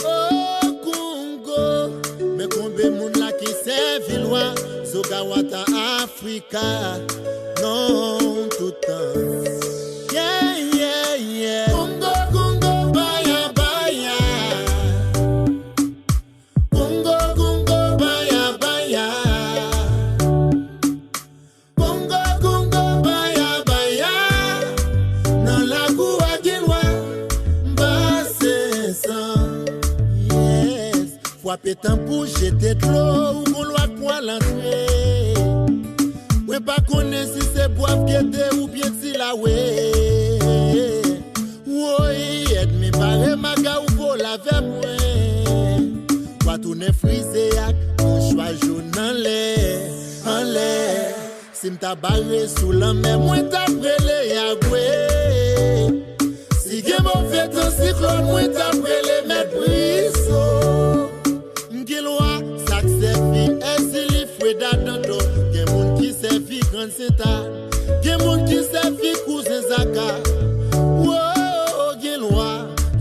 Oh Congo, mais combien de monde là qui s'est villois, Zogawata Africa, non tout temps. Yeah, yeah, yeah. Congo, Congo, baya, baya. Congo, Congo, baya, baya. Congo, Congo, baya, baya. Dans la cour Guilwa, basse sang. Yes. Frappé temps pour jeter de l'eau, ou loi pour l'entrée. Ouais, pas connaître si c'est boire qui était ou bien si la ouais. Oui, aide-moi, barre ma gars ou pour la vers moi. Quoi tourner frisé yak, mon choix jaune en l'air. Si m'ta barré sous la mer, moi t'a brûlé yagoué. Si j'ai mauvais temps cyclone, moi t'a brûlé mettre brisseau. M'gilwa, ça que c'est vie, est-ce li foueda dans dos. Gen moun qui servi grand seta, gen moun qui servi cousin Zaka.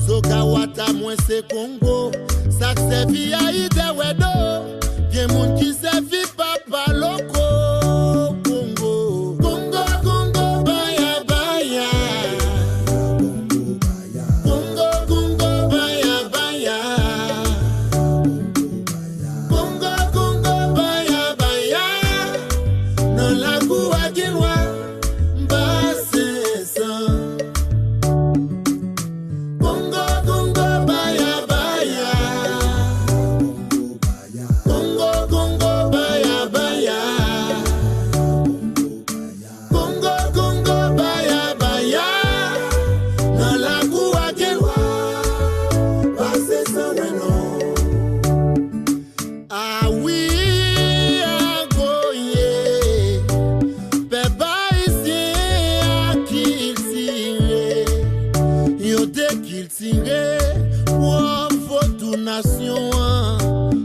Zogawata moins c'est Congo, ça servi à ide wedo, gen moun qui servi papa loco. Congo, Congo, Congo, baya, baya. Congo, Congo, baya, baya. Congo, Congo, baya, baya. Dans la cour Guilwa, basse sang.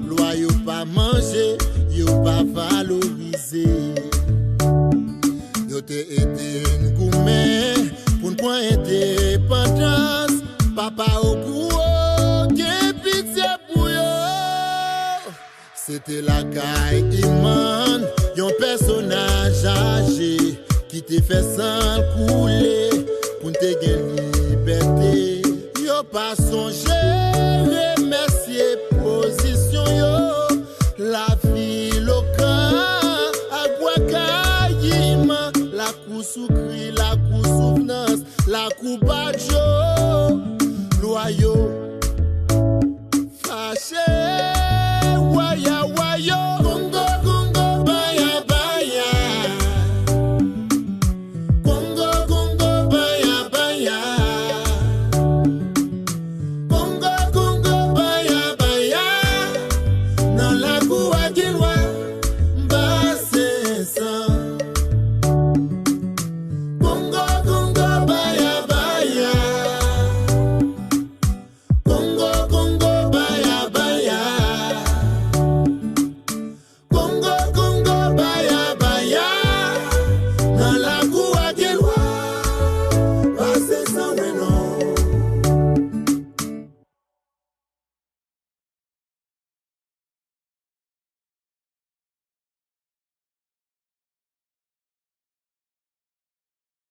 Loi yo pas manger, yo pas valoriser. Yo te été une gourmet pour point indépendance. Papa au cou, gen pitié pour yo. C'était la caille Iman, yon personnage âgé qui te fait sang couler pour te gagner liberté. Yo pas songer. Remercier position yo, la ville au camp, Aguakayima, la cour soukri, la cour souvenance, la cour badjo.